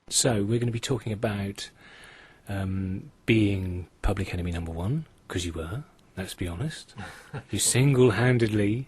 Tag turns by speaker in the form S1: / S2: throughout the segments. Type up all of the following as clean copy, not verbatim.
S1: So we're going to be talking about being public enemy number one, because you were, let's be honest. You single-handedly...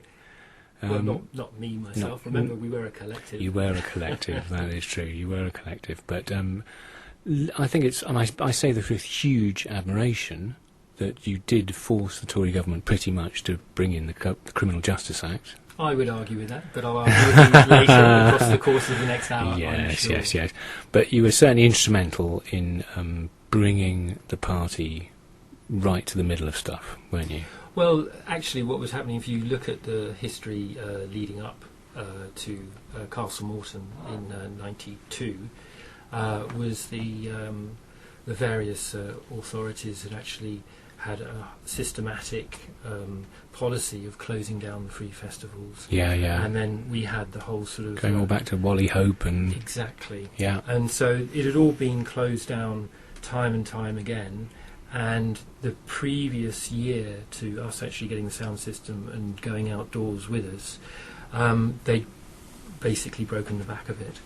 S2: well, not me, myself. Remember, we were a collective.
S1: You were a collective, that is true. You were a collective. But I think it's, and I say this with huge admiration, that you did force the Tory government pretty much to bring in the Criminal Justice Act.
S2: I would argue with that, but I'll argue with you later across the course of the next hour.
S1: Yes. But you were certainly instrumental in bringing the party right to the middle of stuff, weren't you?
S2: Well, actually, what was happening, if you look at the history leading up to Castle Morton in '92, was the various authorities had actually had a systematic policy of closing down the free festivals.
S1: Yeah.
S2: And then we had the whole sort of...
S1: Going all back to Wally Hope and...
S2: Exactly.
S1: Yeah.
S2: And so it had all been closed down time and time again. And the previous year to us actually getting the sound system and going outdoors with us, they'd basically broken the back of it.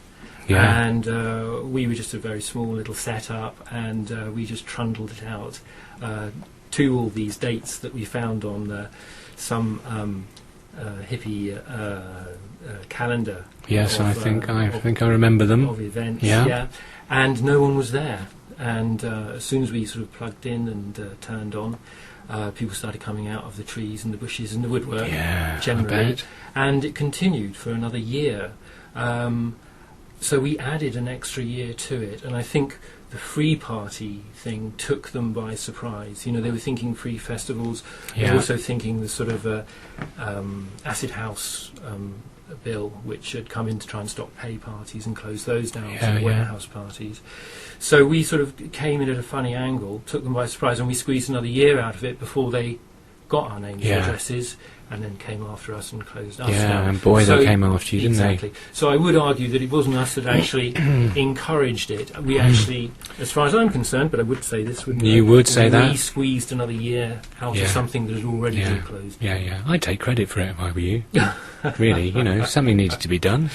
S1: Yeah.
S2: And we were just a very small little setup, and we just trundled it out to all these dates that we found on some hippie calendar.
S1: Yes, I think I remember them.
S2: Of events,
S1: yeah.
S2: And no one was there. And as soon as we sort of plugged in and turned on, people started coming out of the trees and the bushes and the woodwork, generally.
S1: I bet.
S2: And it continued for another year. So we added an extra year to it, and I think the Free Party thing took them by surprise. You know, they were thinking free festivals. They were also thinking the sort of acid house bill, which had come in to try and stop pay parties and close those down to warehouse parties. So we sort of came in at a funny angle, took them by surprise, and we squeezed another year out of it before they got our names and addresses, and then came after us and closed us down.
S1: And boy, they came after you, didn't they?
S2: So I would argue that it wasn't us that actually encouraged it. We actually, as far as I'm concerned, but I would say this, wouldn't
S1: you? Would say that?
S2: We squeezed another year out of something that had already been closed.
S1: Yeah. I'd take credit for it if I were you. Really, something needed to be done.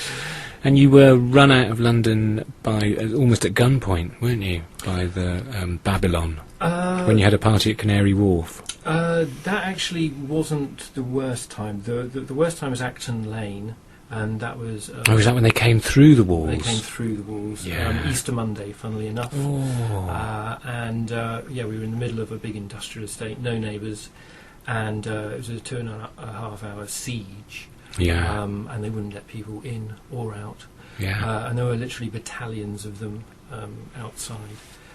S1: And you were run out of London by almost at gunpoint, weren't you? By the Babylon, when you had a party at Canary Wharf.
S2: That actually wasn't the worst time. The worst time was Acton Lane, and that was...
S1: was that when they came through the walls?
S2: They came through the walls. Easter Monday, funnily enough. And we were in the middle of a big industrial estate, no neighbours, and it was a 2.5 hour siege. And they wouldn't let people in or out. And there were literally battalions of them outside.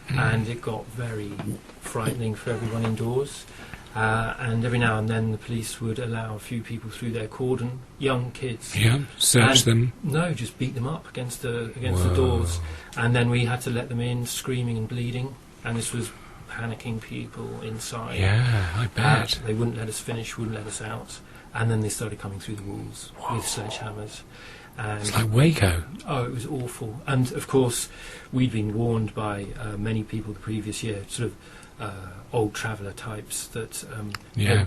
S2: And it got very frightening for everyone indoors. And every now and then the police would allow a few people through their cordon, young kids.
S1: Search them.
S2: No, just beat them up against the doors. And then we had to let them in, screaming and bleeding. And this was panicking people inside.
S1: I bet.
S2: They wouldn't let us finish, wouldn't let us out. And then they started coming through the walls with sledgehammers. And
S1: it's like Waco.
S2: Oh, it was awful. And of course, we'd been warned by many people the previous year, sort of old traveller types, that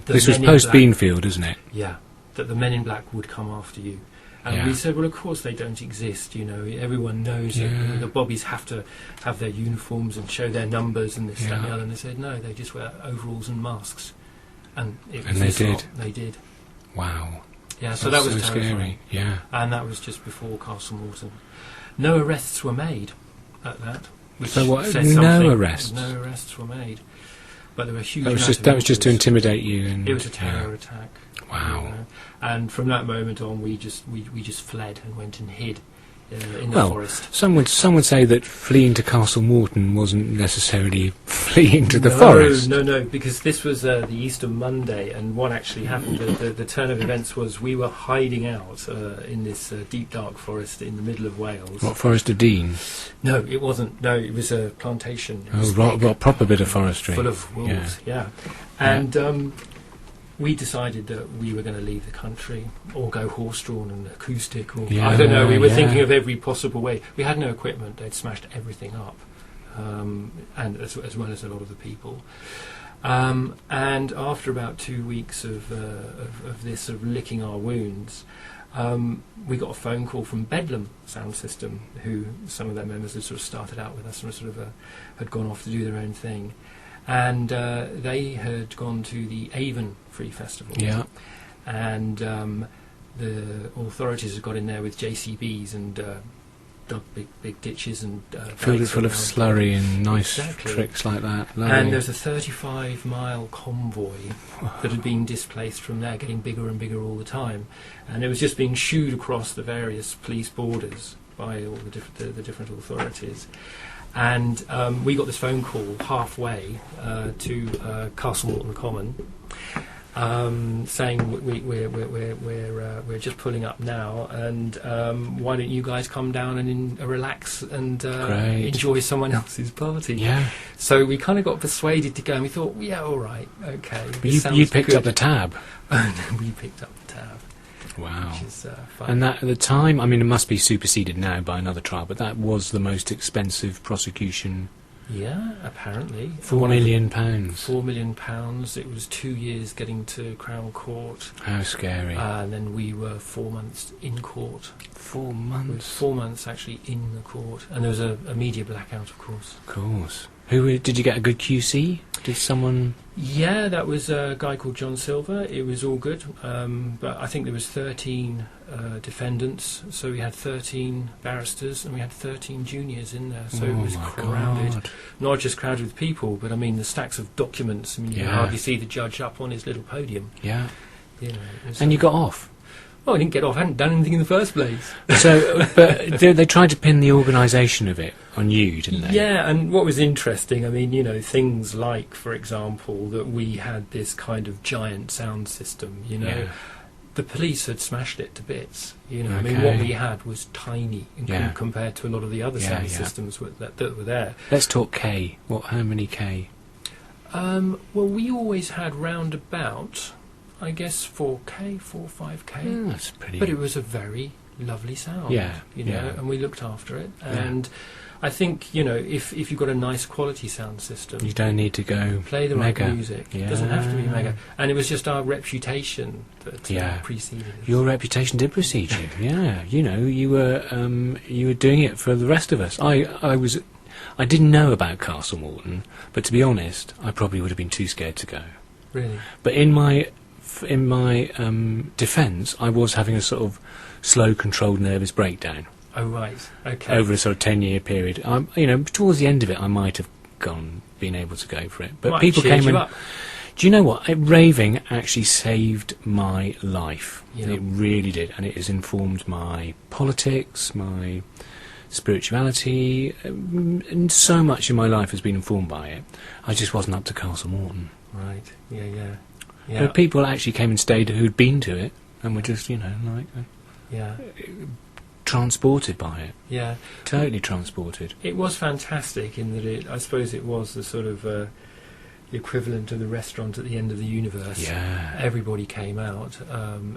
S1: this was post Beanfield, isn't it?
S2: Yeah, that the men in black would come after you. And we said, well, of course they don't exist. Everyone knows that the bobbies have to have their uniforms and show their numbers and this, that, and the other. And they said, no, they just wear overalls and masks. And
S1: they did.
S2: They did.
S1: Wow.
S2: Yeah, so that was
S1: scary. Yeah.
S2: And that was just before Castle Morton. No arrests were made at that.
S1: So what? No arrests?
S2: No arrests were made. But there were huge.
S1: That was just to intimidate you. And
S2: it was a terror attack.
S1: Wow.
S2: And from that moment on, we just fled and went and hid in the forest.
S1: Some would say that fleeing to Castle Morton wasn't necessarily fleeing to the forest.
S2: No, because this was the Easter Monday, and what actually happened, the turn of events was we were hiding out in this deep dark forest in the middle of Wales.
S1: What, Forest of Dean?
S2: No, it wasn't. No, it was a plantation.
S1: Proper bit of forestry.
S2: Full of wolves, And we decided that we were going to leave the country or go horse-drawn and acoustic, or I don't know. We were thinking of every possible way. We had no equipment. They'd smashed everything up, and as well as a lot of the people. And after about 2 weeks of this sort of licking our wounds, we got a phone call from Bedlam Sound System, who some of their members had sort of started out with us and sort of had gone off to do their own thing. And they had gone to the Avon Free Festival.
S1: Yeah.
S2: And the authorities had got in there with JCBs and dug big ditches and
S1: filled it full of slurry and nice
S2: Exactly.
S1: tricks like that.
S2: And
S1: Lovely.
S2: there's a 35-mile convoy that had been displaced from there, getting bigger and bigger all the time. And it was just being shooed across the various police borders by all the different authorities. And we got this phone call halfway to Castle Morton Common, saying we're just pulling up now, and why don't you guys come down and relax and enjoy someone else's party?
S1: Yeah.
S2: So we kind of got persuaded to go, and we thought, yeah, all right, okay.
S1: But you picked up the tab.
S2: We picked up the tab.
S1: Wow.
S2: Which is fun.
S1: And that at the time, I mean, it must be superseded now by another trial, but that was the most expensive prosecution.
S2: Yeah, apparently.
S1: £4 million.
S2: £4 million. It was 2 years getting to Crown Court.
S1: How scary.
S2: And then we were 4 months in court.
S1: 4
S2: We were
S1: months.
S2: 4 months actually in the court. And there was a media blackout, of course.
S1: Of course. Did you get a good QC? Did someone...
S2: Yeah, that was a guy called John Silver. It was all good. But I think there was 13 defendants. So we had 13 barristers and we had 13 juniors in there. So it was crowded.
S1: God.
S2: Not just crowded with people, but I mean the stacks of documents. I mean, you can hardly see the judge up on his little podium.
S1: Yeah.
S2: You know, it was,
S1: And you got off?
S2: well, I didn't get off. I hadn't done anything in the first place.
S1: So, but they tried to pin the organisation of it on you, didn't they?
S2: Yeah, and what was interesting, I mean, you know, things like, for example, that we had this kind of giant sound system, you know.
S1: Yeah.
S2: The police had smashed it to bits, you know. I
S1: Okay.
S2: mean, what we had was tiny
S1: Yeah.
S2: compared to a lot of the other sound systems that were there.
S1: Let's talk K. How many K?
S2: Well, we always had round about, I guess, 4K, 4 5K.
S1: That's pretty...
S2: But it was a very lovely sound,
S1: Yeah,
S2: you know,
S1: yeah.
S2: and we looked after it. And I think, you know, if you've got a nice quality sound system,
S1: You don't need to go
S2: play the
S1: mega.
S2: right music. It doesn't have to be mega. And it was just our reputation that preceded us.
S1: Your reputation did precede you. Yeah, you know, you were doing it for the rest of us. I didn't know about Castle Morton, but to be honest, I probably would have been too scared to go.
S2: Really?
S1: But in my defence, I was having a sort of slow, controlled, nervous breakdown
S2: Oh, right. Okay.
S1: over a sort of 10-year period. You know, towards the end of it, I might have been able to go for it. But
S2: Might
S1: people
S2: cheered
S1: came
S2: you
S1: in.
S2: up.
S1: Do you know what? Raving actually saved my life.
S2: Yeah.
S1: It really did, and it has informed my politics, my spirituality, and so much in my life has been informed by it. I just wasn't up to Castle Morton.
S2: Right. Yeah.
S1: But people actually came and stayed who'd been to it, and were just, you know, like
S2: Yeah.
S1: transported by it.
S2: Yeah.
S1: Totally transported.
S2: It was fantastic in that I suppose it was the sort of the equivalent of the restaurant at the end of the universe.
S1: Yeah.
S2: Everybody came out.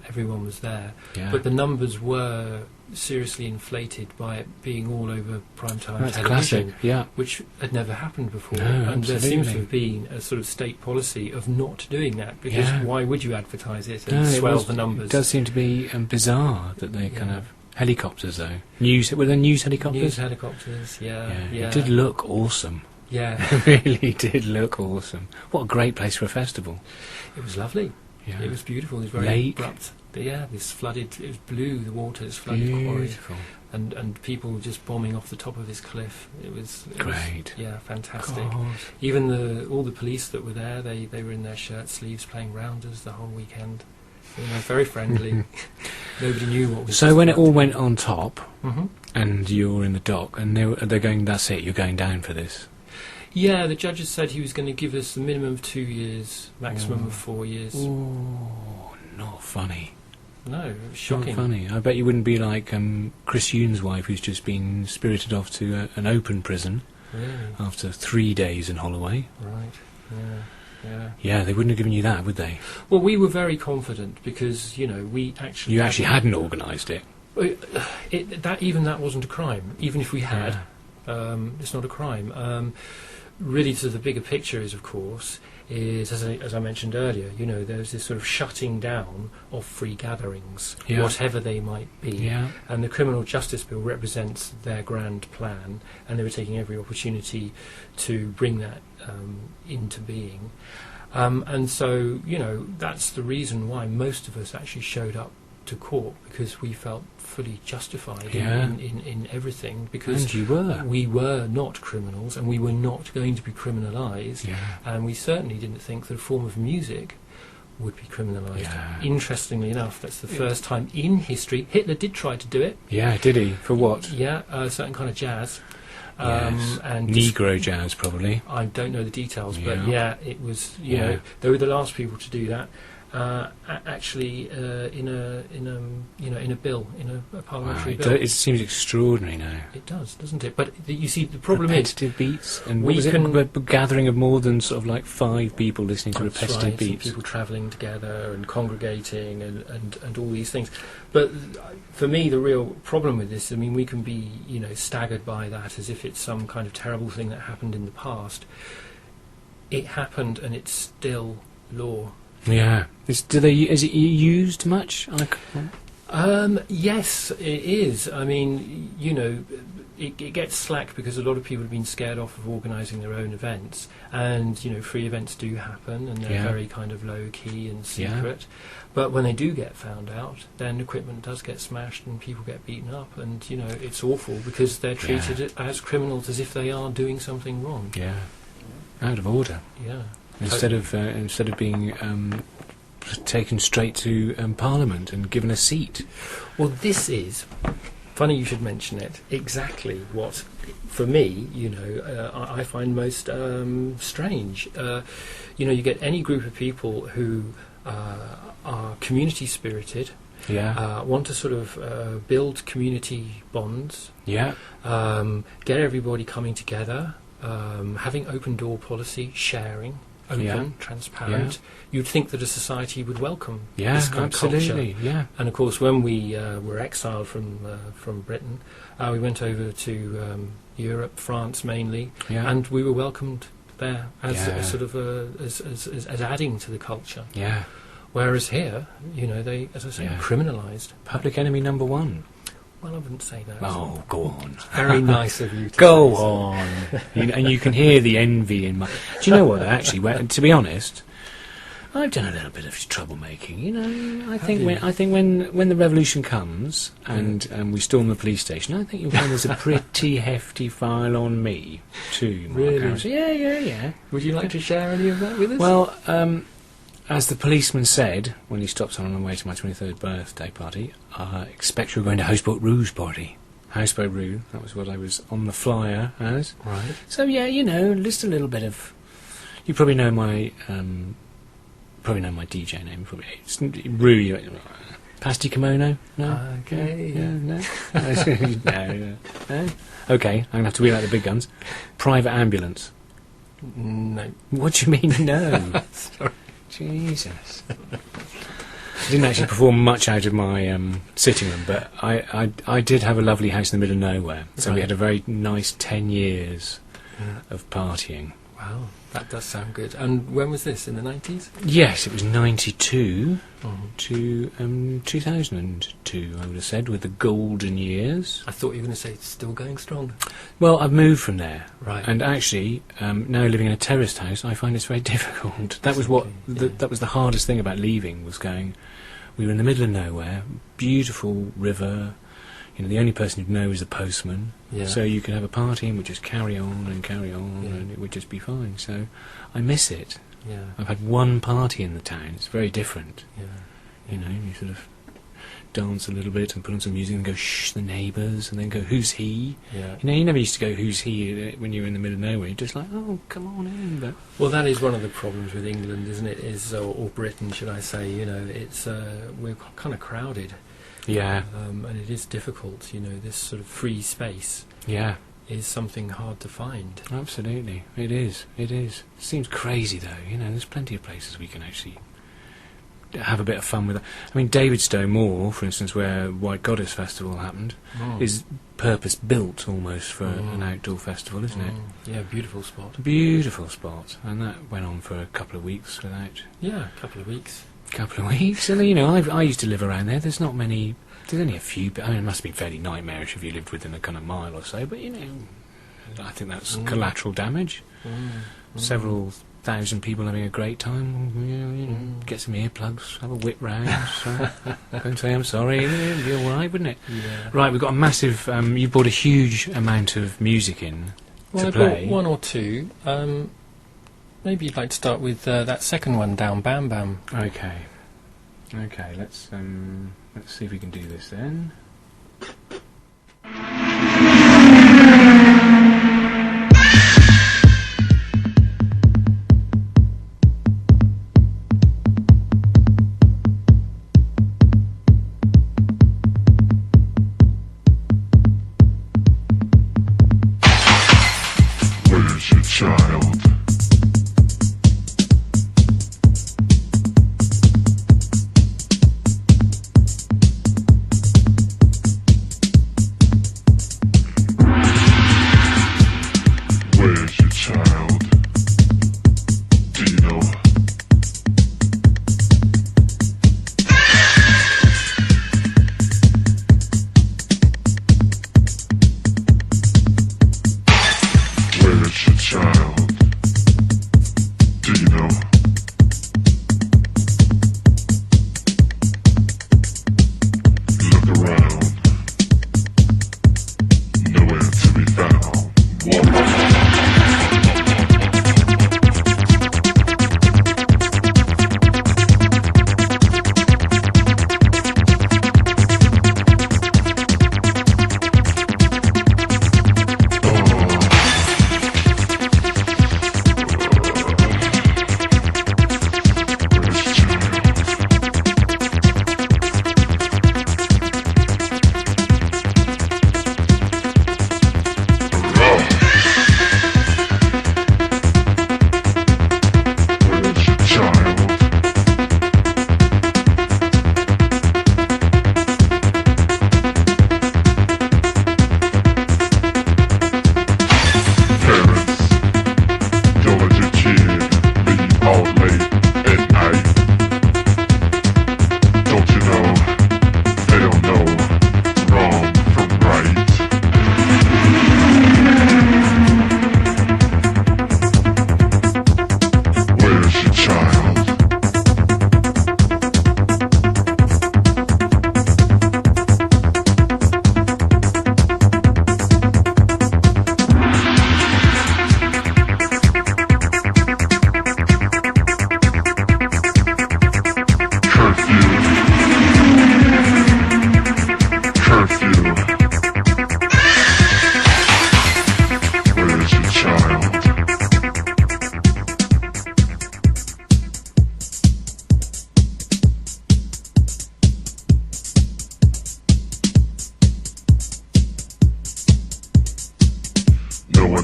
S2: Everyone was there.
S1: Yeah.
S2: But the numbers were seriously inflated by it being all over primetime
S1: That's
S2: television,
S1: classic. Yeah.
S2: which had never happened before.
S1: No,
S2: and there seems to
S1: absolutely.
S2: have been a sort of state policy of not doing that, because
S1: Yeah.
S2: why would you advertise it and
S1: No,
S2: swell the numbers?
S1: It does seem to be bizarre that they kind
S2: Yeah.
S1: of helicopters though. Were there news helicopters?
S2: News helicopters, yeah.
S1: It did look awesome.
S2: Yeah,
S1: It really did look awesome. What a great place for a festival.
S2: it was lovely.
S1: Yeah.
S2: It was beautiful. It was very
S1: Lake.
S2: abrupt. Yeah, this flooded. It was blue. The water's flooded quarry,
S1: Beautiful.
S2: and people just bombing off the top of this cliff. It was
S1: Great.
S2: yeah, fantastic.
S1: God.
S2: Even all the police that were there, they were in their shirt sleeves playing rounders the whole weekend. You know, very friendly. Nobody knew what was.
S1: So when it all went on top,
S2: hmm
S1: and you're in the dock, and they're going, that's it, you're going down for this.
S2: Yeah, the judges said he was going to give us the minimum of 2 years, maximum of 4 years.
S1: Oh, not funny.
S2: No, it was shocking.
S1: Not funny. I bet you wouldn't be like Chris Youn's wife, who's just been spirited off to an open prison
S2: Really?
S1: after 3 days in Holloway.
S2: Right. Yeah.
S1: Yeah, they wouldn't have given you that, would they?
S2: Well, we were very confident because, you know, we actually...
S1: You actually hadn't organised it.
S2: That wasn't a crime. Even if we had, it's not a crime. Really, to the bigger picture is, of course, is, as I mentioned earlier, you know, there's this sort of shutting down of free gatherings,
S1: Yeah.
S2: whatever they might be.
S1: Yeah.
S2: And the Criminal Justice Bill represents their grand plan, and they were taking every opportunity to bring that into being. And so, you know, that's the reason why most of us actually showed up to court, because we felt fully justified
S1: Yeah.
S2: in everything, because
S1: And you were.
S2: we were not criminals and we were not going to be criminalised,
S1: Yeah.
S2: and we certainly didn't think that a form of music would be criminalised.
S1: Yeah.
S2: Interestingly enough, that's the first time in history. Hitler did try to do it.
S1: Yeah, did he? For what?
S2: Yeah, a certain kind of jazz.
S1: Yes.
S2: And
S1: Negro jazz, probably.
S2: I don't know the details,
S1: Yeah.
S2: but yeah, it was. You
S1: Yeah.
S2: know, they were the last people to do that. Actually, in a bill, in a parliamentary bill.
S1: It seems extraordinary now.
S2: It does, doesn't it? But you see, the problem is
S1: Repetitive beats, and
S2: we
S1: what was
S2: can-
S1: it? A gathering of more than sort of like 5 people listening to
S2: that's
S1: repetitive
S2: right, and
S1: beats.
S2: people travelling together and congregating and all these things. But for me, the real problem with this, I mean, we can be, you know, staggered by that as if it's some kind of terrible thing that happened in the past. It happened, and it's still law.
S1: Yeah. Is it used much?
S2: Yes, it is. I mean, you know, it gets slack because a lot of people have been scared off of organising their own events, and you know, free events do happen, and they're
S1: Yeah.
S2: very kind of low key and
S1: Yeah.
S2: secret. But when they do get found out, then equipment does get smashed and people get beaten up, and you know, it's awful because they're treated as criminals as if they are doing something wrong.
S1: Yeah. Out of order.
S2: Yeah.
S1: Instead of being taken straight to Parliament and given a seat.
S2: Well, this is funny you should mention it. Exactly what, for me, you know, I find most strange. You know, you get any group of people who are community spirited,
S1: Yeah.
S2: want to sort of build community bonds,
S1: Yeah.
S2: get everybody coming together, having open door policy, sharing. Open,
S1: Yeah.
S2: transparent. You'd think that a society would welcome
S1: Yeah,
S2: this kind of culture.
S1: absolutely. Yeah.
S2: And of course, when we were exiled from Britain, we went over to Europe, France mainly,
S1: Yeah.
S2: and we were welcomed there as
S1: Yeah.
S2: a sort of as adding to the culture.
S1: Yeah.
S2: Whereas here, you know, they, as I say,
S1: Yeah.
S2: criminalised.
S1: Public enemy number 1.
S2: Well, I wouldn't say that.
S1: Oh, go on.
S2: Very nice of you to
S1: Go
S2: say so.
S1: on. And you can hear the envy in my... Do you know what, actually, to be honest, I've done a little bit of troublemaking, you know. I think when the revolution comes and we storm the police station, I think you'll find there's a pretty hefty file on me, too, Mark
S2: Really?
S1: Harrison. Yeah.
S2: Would you like to share any of that with us?
S1: Well, as the policeman said when he stopped on the way to my 23rd birthday party, I expect you're going to Houseboat Rouge party. Houseboat Rouge, that was what I was on the flyer as.
S2: right.
S1: So yeah, you know, just a little bit of... You probably know my DJ name. Probably it's Rouge. Pasty Kimono? No.
S2: Okay.
S1: Yeah, no. No. Okay, I'm gonna have to wheel out the big guns. Private ambulance.
S2: No.
S1: What do you mean? No.
S2: Sorry.
S1: Jesus. I didn't actually perform much out of my sitting room, but I did have a lovely house in the middle of nowhere. So we
S2: Right.
S1: had a very nice 10 years of partying.
S2: Wow, that does sound good. And when was this? In the 90s?
S1: Yes, it was 92
S2: Mm-hmm.
S1: to 2002, I would have said, with the golden years.
S2: I thought you were going to say it's still going strong.
S1: Well, I've moved from there.
S2: Right.
S1: And actually, now living in a terraced house, I find it's very difficult. That was what
S2: Yeah.
S1: that was the hardest thing about leaving, was going... We were in the middle of nowhere, beautiful river. You know, the only person you'd know is the postman.
S2: Yeah.
S1: So you could have a party and we'd just carry on,
S2: Yeah.
S1: and it would just be fine. So I miss it.
S2: Yeah.
S1: I've had one party in the town. It's very different.
S2: Yeah.
S1: You know, you sort of dance a little bit and put on some music and go, shh, the neighbours, and then go, who's he?
S2: Yeah.
S1: You know, you never used to go, who's he, when you were in the middle of nowhere. You're just like, oh, come on in. But
S2: Well, that is one of the problems with England, isn't it? Or Britain, should I say? You know, it's we're kind of crowded,
S1: yeah,
S2: and it is difficult. You know, this sort of free space
S1: yeah,
S2: is something hard to find.
S1: absolutely. It is. It seems crazy, though. You know, there's plenty of places we can actually have a bit of fun with it. I mean, Davidstow Moor, for instance, where White Goddess Festival happened, is purpose-built almost for an outdoor festival, isn't it?
S2: Yeah, beautiful spot.
S1: Beautiful spot. And that went on for a couple of weeks without...
S2: Yeah, a couple of weeks.
S1: And, you know, I used to live around there. There's not many... There's only a few... I mean, it must have been fairly nightmarish if you lived within a kind of mile or so, but, you know, I think that's collateral damage. Several thousand people having a great time. You know, get some earplugs, have a whip round, go and say I'm sorry. It'd be all right, wouldn't it?
S2: Yeah.
S1: Right, we've got a massive. You brought a huge amount of music in to play.
S2: I brought one or two. Maybe you'd like to start with that second one, Down Bam Bam.
S1: Okay. Let's see if we can do this then.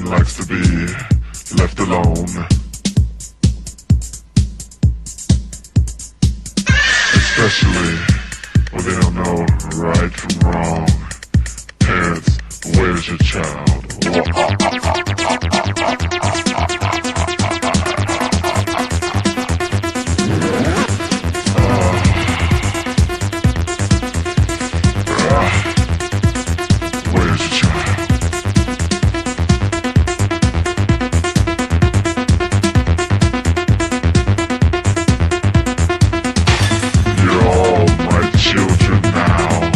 S3: likes to be left alone. Especially when they don't know right from wrong. Parents, where's your child? Where's your child? You're all my children now.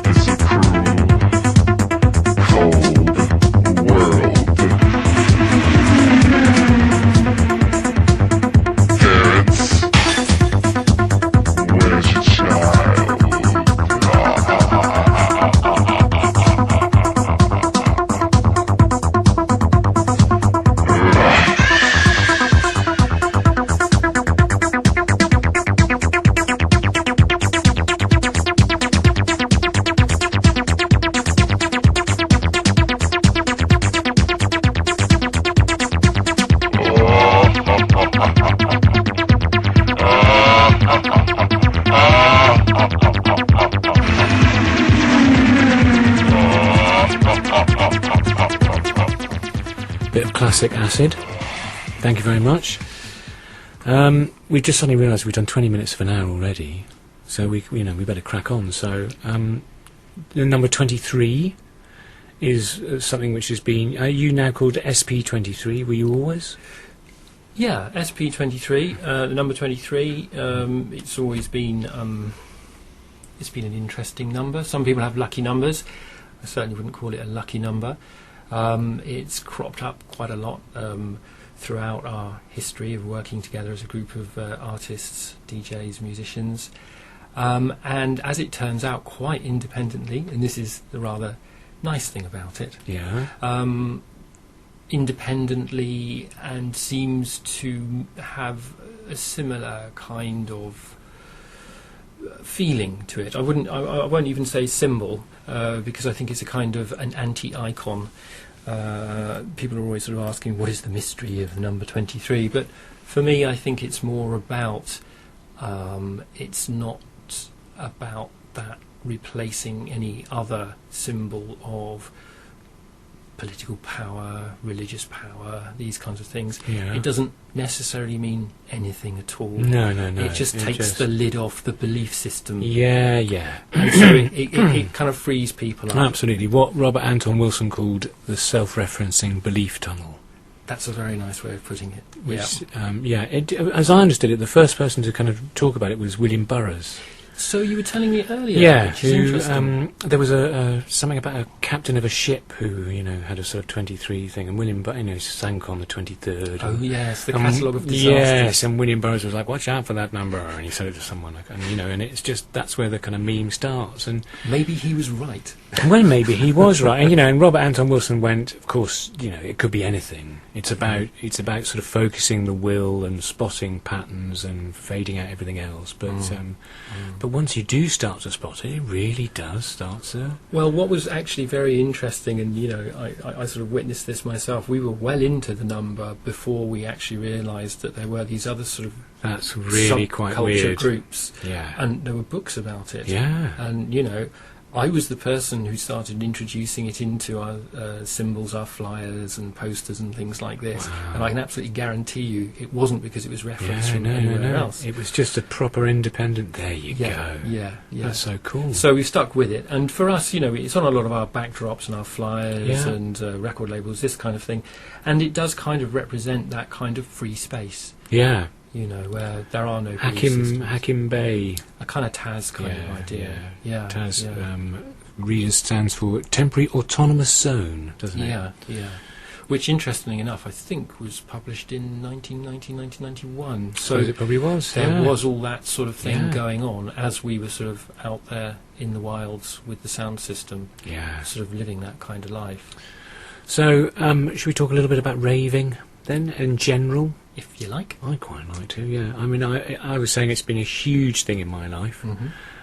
S3: It's so cruel.
S1: classic Acid. Thank you very much. We just suddenly realised we've done 20 minutes of an hour already, so we better crack on. So the number 23 is something which has been. Are you now called SP23? Were you always?
S2: Yeah, SP23, the number 23. It's always been. It's been an interesting number. Some people have lucky numbers. I certainly wouldn't call it a lucky number. It's cropped up quite a lot throughout our history of working together as a group of artists, DJs, musicians, and as it turns out, quite independently. And this is the rather nice thing about it.
S1: Yeah.
S2: Independently, and seems to have a similar kind of feeling to it. I won't even say symbol, because I think it's a kind of an anti-icon. People are always sort of asking, what is the mystery of the number 23? But for me, I think it's more about, it's not about that replacing any other symbol of political power, religious power, these kinds of things.
S1: Yeah.
S2: It doesn't necessarily mean anything at all.
S1: No.
S2: It just takes the lid off the belief system.
S1: Yeah.
S2: And so it kind of frees people up.
S1: Absolutely. What Robert Anton Wilson called the self-referencing belief tunnel.
S2: That's a very nice way of putting it.
S1: Which, as I understood it, the first person to kind of talk about it was William Burroughs.
S2: So you were telling me earlier,
S1: Yeah,
S2: which is interesting.
S1: there was something about a captain of a ship who, had a sort of 23 thing, and William Burroughs sank on the 23rd.
S2: Oh yes, the catalogue of disasters.
S1: Yes, and William Burroughs was like, "Watch out for that number," and he said it to someone, and it's just that's where the kind of meme starts. And
S2: maybe he was right.
S1: well, maybe he was right, and Robert Anton Wilson went, of course, it could be anything. It's about sort of focusing the will and spotting patterns and fading out everything else, but once you do start to spot it, it really does start to...
S2: Well, what was actually very interesting, and I sort of witnessed this myself, we were well into the number before we actually realised that there were these other sort of
S1: That's really quite weird.
S2: groups.
S1: Yeah.
S2: And there were books about it.
S1: Yeah.
S2: And, I was the person who started introducing it into our symbols, our flyers and posters and things like this.
S1: Wow.
S2: And I can absolutely guarantee you it wasn't because it was referenced from anywhere else.
S1: It was just a proper independent... There you go.
S2: Yeah.
S1: That's so cool.
S2: So we stuck with it. And for us, it's on a lot of our backdrops and our flyers and record labels, this kind of thing. And it does kind of represent that kind of free space.
S1: Yeah.
S2: Where there are no belief systems.
S1: Hakim Bay.
S2: A kind of TAS kind of idea. Yeah.
S1: TAS stands for Temporary Autonomous Zone, doesn't it?
S2: Yeah. Which, interestingly enough, I think was published in 1991.
S1: So it probably was.
S2: There was all that sort of thing going on as we were sort of out there in the wilds with the sound system, sort of living that kind of life.
S1: So, should we talk a little bit about raving then, in general?
S2: If you like.
S1: I quite like to, yeah. I mean, I was saying it's been a huge thing in my life,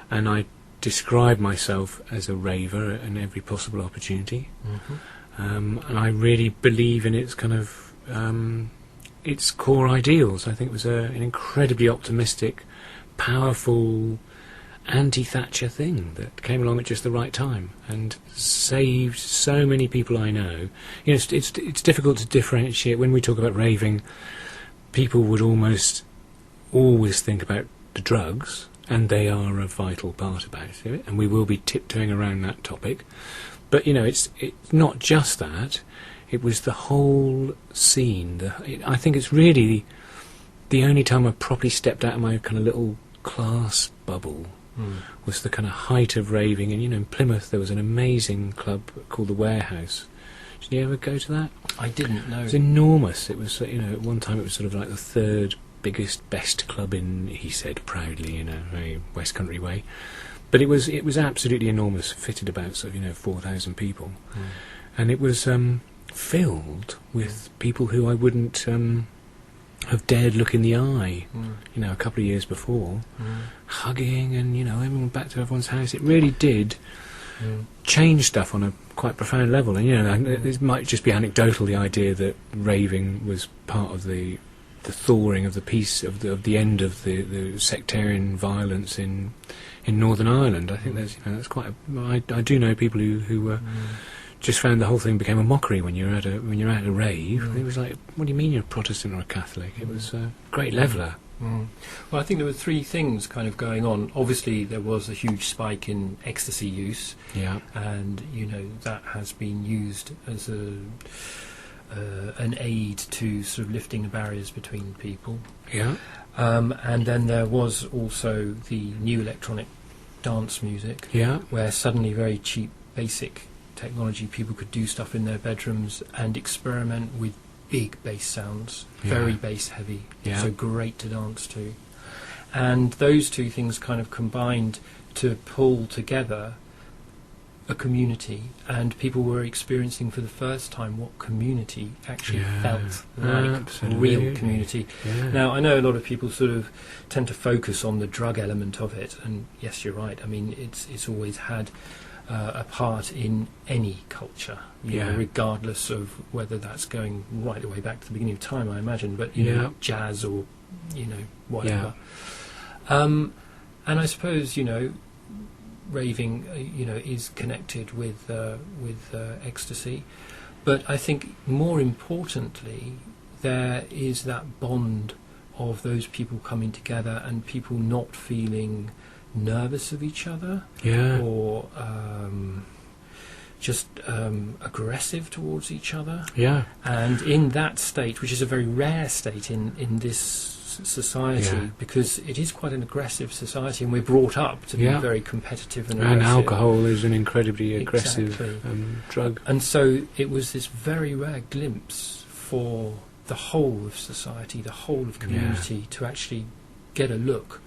S1: and I describe myself as a raver at every possible opportunity, and I really believe in its kind of its core ideals. I think it was an incredibly optimistic, powerful, anti-Thatcher thing that came along at just the right time and saved so many people I know. It's difficult to differentiate when we talk about raving. People would almost always think about the drugs, and they are a vital part about it, and we will be tiptoeing around that topic. But, it's not just that. It was the whole scene. I think it's really the only time I properly stepped out of my kind of little class bubble was the kind of height of raving. And, in Plymouth there was an amazing club called The Warehouse. Did you ever go to that?
S2: I didn't know.
S1: It was enormous. It was, at one time it was sort of like the third biggest, best club he said proudly, in a very West Country way. But it was absolutely enormous, fitted about sort of, 4,000 people. And it was filled with people who I wouldn't have dared look in the eye, a couple of years before, hugging and, everyone back to everyone's house. It really did change stuff on a quite profound level. And it might just be anecdotal, the idea that raving was part of the thawing of the peace of the end of the sectarian violence in Northern Ireland. I think that's quite. I do know people who were just found the whole thing became a mockery when you're at a rave. It was like, what do you mean you're a Protestant or a Catholic? It was a great leveller.
S2: Well, I think there were three things kind of going on. Obviously, there was a huge spike in ecstasy use, and that has been used as an aid to sort of lifting the barriers between people. And then there was also the new electronic dance music, where suddenly very cheap, basic technology, people could do stuff in their bedrooms and experiment with big bass sounds, very bass heavy, so great to dance to. And those two things kind of combined to pull together a community, and people were experiencing for the first time what community actually felt like, real community. Now, I know a lot of people sort of tend to focus on the drug element of it, and yes, you're right. I mean, it's always had a part in any culture, regardless of whether that's going right the way back to the beginning of time, I imagine, but jazz or whatever. And I suppose raving is connected with ecstasy, but I think more importantly there is that bond of those people coming together and people not feeling nervous of each other, or just aggressive towards each other. And in that state, which is a very rare state in this society, because it is quite an aggressive society, and we're brought up to be very competitive and aggressive.
S1: And alcohol is an incredibly aggressive drug.
S2: And so it was this very rare glimpse for the whole of society, the whole of community, to actually get a look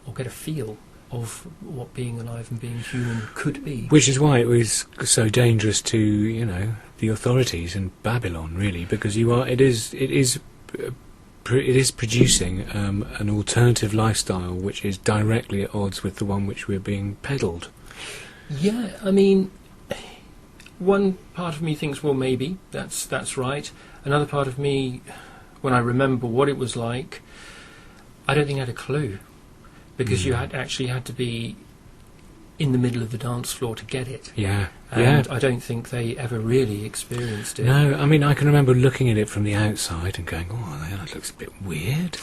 S2: or get a feel of what being alive and being human could be.
S1: Which is why it was so dangerous to, the authorities in Babylon, really, because it is producing an alternative lifestyle which is directly at odds with the one which we're being peddled.
S2: Yeah, I mean, one part of me thinks, well, maybe that's right. Another part of me, when I remember what it was like, I don't think I had a clue. Because you had to be in the middle of the dance floor to get it. And I don't think they ever really experienced it.
S1: No, I mean, I can remember looking at it from the outside and going, oh, that looks a bit weird.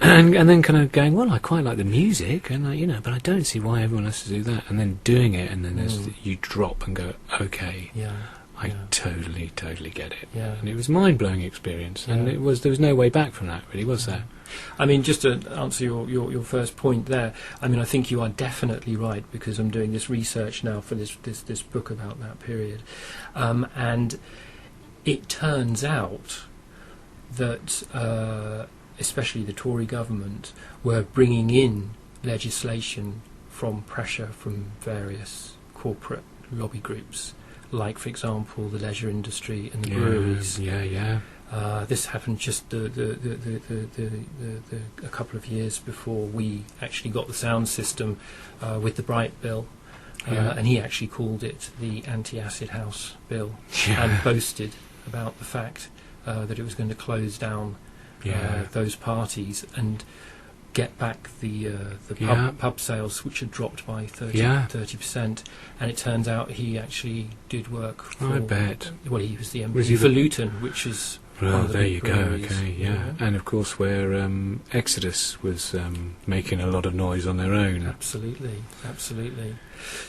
S1: And then kind of going, well, I quite like the music, and but I don't see why everyone has to do that. And then doing it, and then you drop and go, okay, I totally get it. And it was a mind-blowing experience, and there was no way back from that, really, was there?
S2: I mean, just to answer your first point there, I mean, I think you are definitely right, because I'm doing this research now for this book about that period, and it turns out that especially the Tory government were bringing in legislation from pressure from various corporate lobby groups, like, for example, the leisure industry and the breweries. This happened just a couple of years before we actually got the sound system with the Bright Bill, and he actually called it the Anti-Acid House Bill, and boasted about the fact that it was going to close down those parties and get back the pub sales, which had dropped by 30%. And it turns out he actually did work for...
S1: I bet.
S2: Well, he was the MP for Luton, which is...
S1: Well, there you go, okay, And of course where Exodus was making a lot of noise on their own.
S2: Absolutely.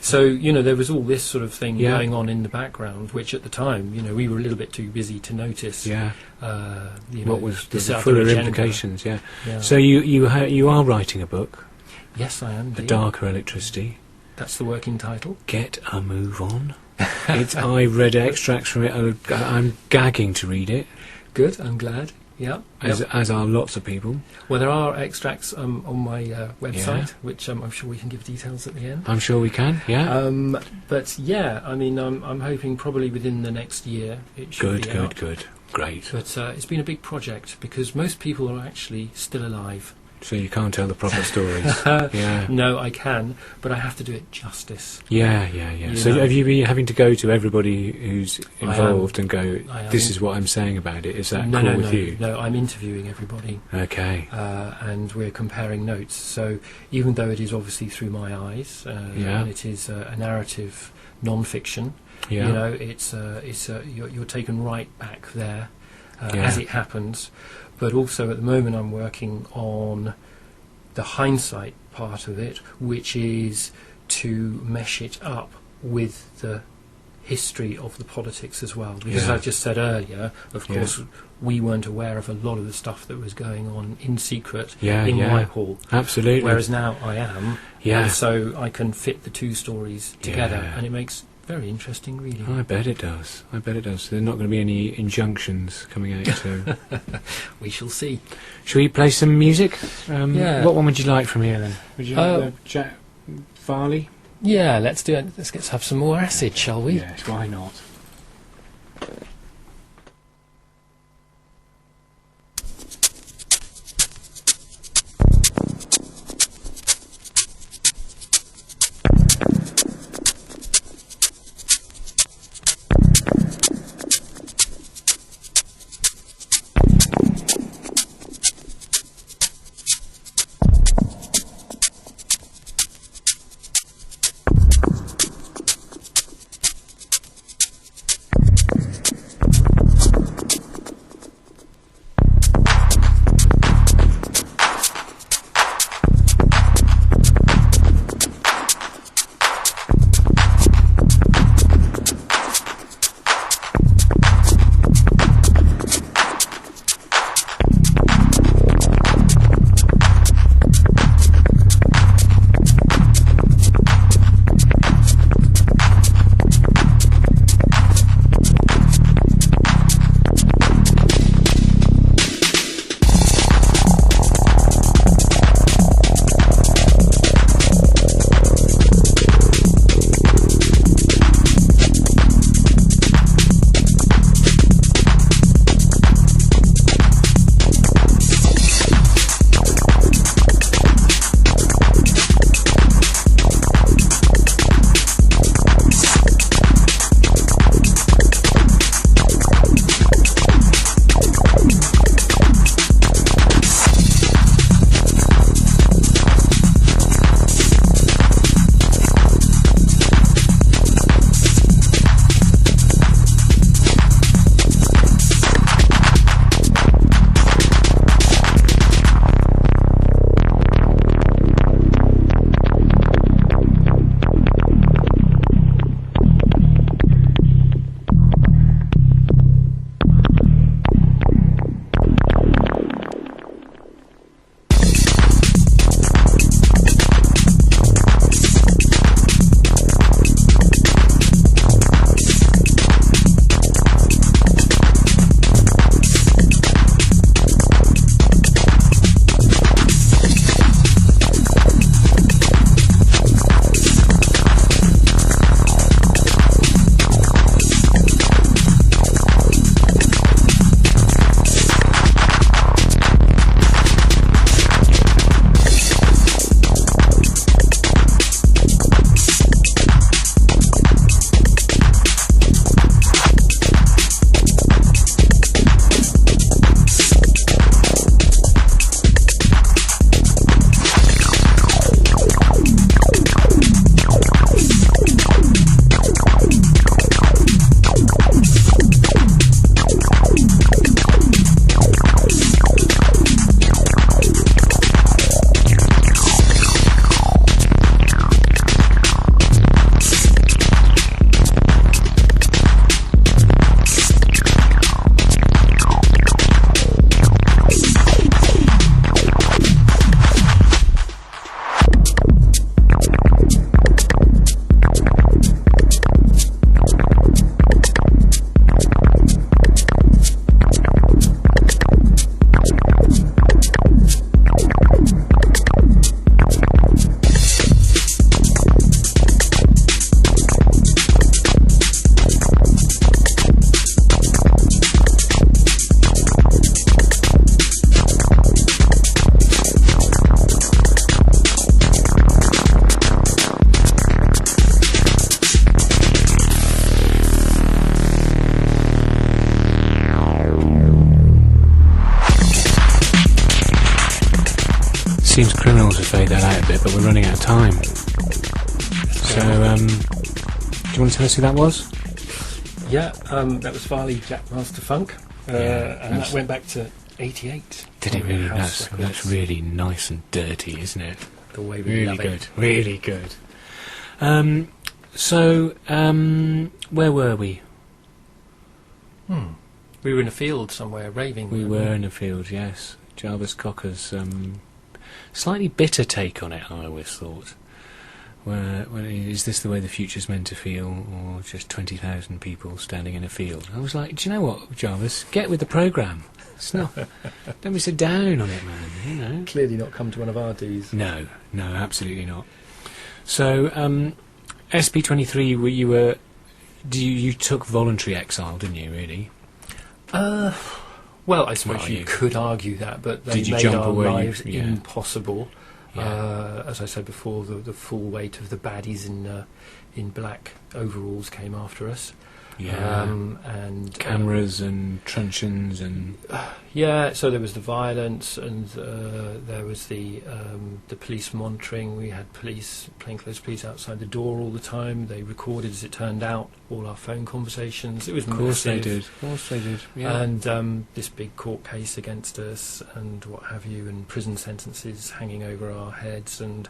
S2: So, there was all this sort of thing going on in the background, which at the time, we were a little bit too busy to notice. What was the fuller implications,
S1: So you are writing a book.
S2: Yes, I am.
S1: A Darker Electricity.
S2: That's the working title.
S1: Get a move on. I read extracts from it. I'm gagging to read it.
S2: Good, I'm glad.
S1: As are lots of people.
S2: Well, there are extracts on my website, which I'm sure we can give details at the end.
S1: I'm sure we can,
S2: But I mean, I'm hoping probably within the next year it should be out.
S1: Good. Great.
S2: But it's been a big project, because most people are actually still alive.
S1: So you can't tell the proper stories.
S2: No, I can, but I have to do it justice.
S1: So have you been having to go to everybody who's involved and go, this is what I'm saying about it? Is that cool with you?
S2: No, I'm interviewing everybody.
S1: Okay.
S2: And we're comparing notes. So even though it is obviously through my eyes, and it is a narrative non-fiction.
S1: Yeah.
S2: You know, you're taken right back there as it happens. But also at the moment I'm working on the hindsight part of it, which is to mesh it up with the history of the politics as well. Because as I just said earlier, of course, we weren't aware of a lot of the stuff that was going on in secret in Whitehall.
S1: Absolutely.
S2: Whereas now I am.
S1: Yeah.
S2: And so I can fit the two stories together, and it makes very interesting reading.
S1: I bet it does. There are not going to be any injunctions coming out, so...
S2: We shall see.
S1: Shall we play some music? What one would you like from here, then? Would you like the Jack Varley?
S2: Yeah, let's do it. Let's have some more acid, shall we?
S1: Yes, why not? Seems criminal to fade that out a bit, but we're running out of time. So, you want to tell us who that was?
S2: Yeah, that was Farley Jackmaster Funk, and that went back to 88.
S1: Did it really?
S2: House
S1: That's
S2: Records.
S1: really nice and dirty, isn't it?
S2: The way we
S1: Really
S2: love
S1: good.
S2: it.
S1: Really good. Where were we?
S2: We were in a field somewhere, raving.
S1: We
S2: weren't
S1: were in a field, yes. Jarvis Cocker's slightly bitter take on it, I always thought. Where is this the way the future's meant to feel, or just 20,000 people standing in a field? I was like, do you know what, Jarvis? Get with the programme. It's not. Don't be so down on it, man. You know.
S2: Clearly not come to one of our dues.
S1: No, absolutely not. So, SP23, you took voluntary exile, didn't you? Really?
S2: Well, I suppose you could argue that, but they
S1: Did you
S2: made
S1: jump
S2: our
S1: away?
S2: lives
S1: Yeah.
S2: impossible.
S1: Yeah.
S2: As I said before, the full weight of the baddies in black overalls came after us.
S1: Yeah.
S2: And
S1: Cameras and truncheons and
S2: yeah, so there was the violence, and there was the police monitoring. We had plainclothes police outside the door all the time. They recorded, as it turned out, all our phone conversations. It was
S1: of course they
S2: massive.
S1: did. Of course they did. Yeah.
S2: And this big court case against us, and what have you, and prison sentences hanging over our heads. And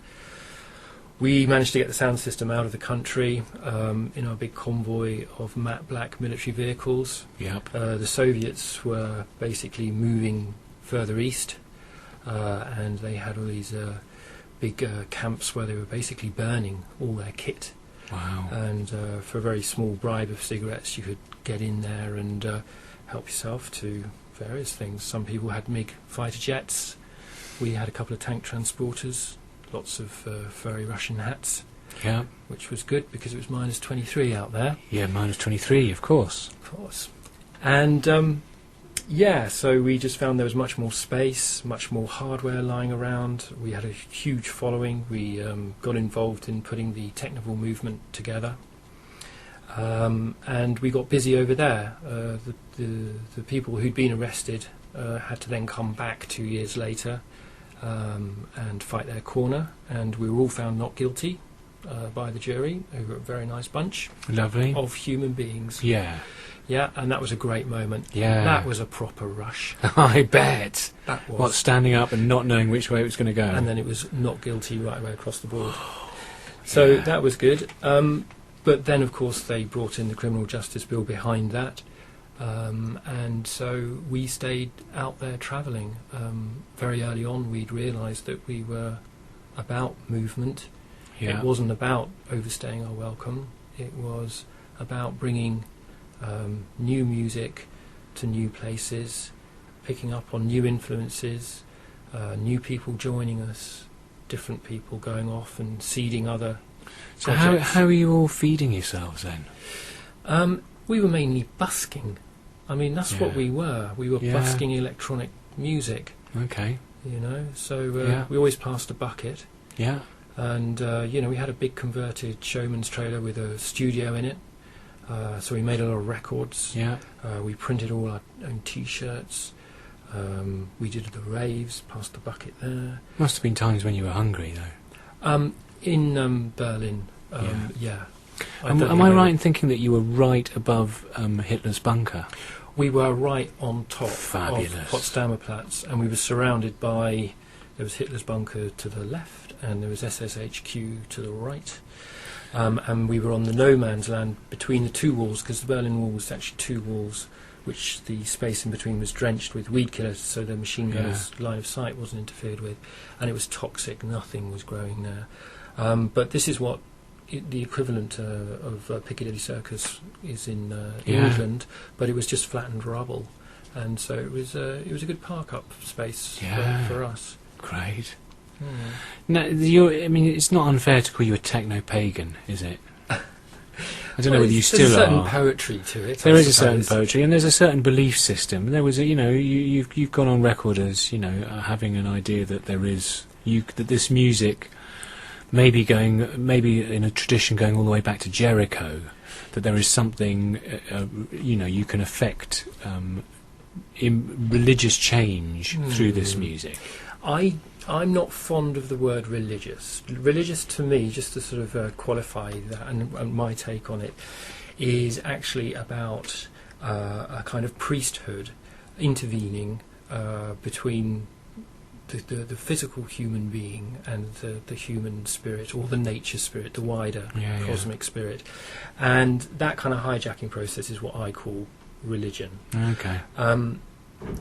S2: we managed to get the sound system out of the country in our big convoy of matte black military vehicles.
S1: Yep.
S2: The Soviets were basically moving further east, and they had all these big camps where they were basically burning all their kit.
S1: Wow.
S2: And for a very small bribe of cigarettes, you could get in there and help yourself to various things. Some people had MiG fighter jets. We had a couple of tank transporters. Lots of furry Russian hats,
S1: Yeah.
S2: which was good because it was minus 23 out there.
S1: Yeah. -23, of course.
S2: Of course. And so we just found there was much more space, much more hardware lying around. We had a huge following. We got involved in putting the technical movement together. And we got busy over there. The people who'd been arrested had to then come back 2 years later and fight their corner. And we were all found not guilty by the jury, who were a very nice bunch
S1: Lovely.
S2: of human beings.
S1: Yeah.
S2: Yeah, and that was a great moment.
S1: Yeah.
S2: That was a proper rush.
S1: I bet.
S2: That was.
S1: What, standing up and not knowing which way it was going to go?
S2: And then it was not guilty right away across the board. So that was good. But then, of course, they brought in the criminal justice bill behind that. And so we stayed out there travelling. Very early on, we'd realised that we were about movement.
S1: Yeah.
S2: It wasn't about overstaying our welcome. It was about bringing new music to new places, picking up on new influences, new people joining us, different people going off and seeding other
S1: So
S2: projects.
S1: how are you all feeding yourselves then?
S2: We were mainly busking. I mean, that's what
S1: Yeah.
S2: we were. We were
S1: Yeah.
S2: busking electronic music,
S1: Okay.
S2: you know. So
S1: Yeah.
S2: we always passed a bucket.
S1: Yeah.
S2: And, we had a big converted showman's trailer with a studio in it. So we made a lot of records.
S1: Yeah.
S2: We printed all our own T-shirts. We did the raves, passed the bucket there.
S1: Must have been times when you were hungry though.
S2: In Berlin, yeah.
S1: Am I right in thinking that you were right above Hitler's bunker?
S2: We were right on top
S1: Fabulous.
S2: of Potsdamer Platz, and we were surrounded by... There was Hitler's bunker to the left, and there was SSHQ to the right. And we were on the no man's land between the two walls, because the Berlin Wall was actually two walls, which the space in between was drenched with weed killers, so the machine gunner's line of sight wasn't interfered with, and it was toxic. Nothing was growing there. But this is what the equivalent of Piccadilly Circus is in England, but it was just flattened rubble, and so it was a good park-up space for us.
S1: Great. No, it's not unfair to call you a techno-pagan, is it? I don't know whether you still
S2: There's a certain
S1: are. Poetry
S2: to it.
S1: There
S2: I
S1: is a certain
S2: suppose.
S1: poetry, and there's a certain belief system. There was, you've gone on record as, having an idea that there is that this music maybe in a tradition going all the way back to Jericho, that there is something, you can affect in religious change through this music.
S2: I'm not fond of the word religious. Religious to me, just to sort of qualify that, and my take on it, is actually about a kind of priesthood intervening between the physical human being and the human spirit, or the nature spirit, the wider cosmic spirit. And that kind of hijacking process is what I call religion.
S1: Okay.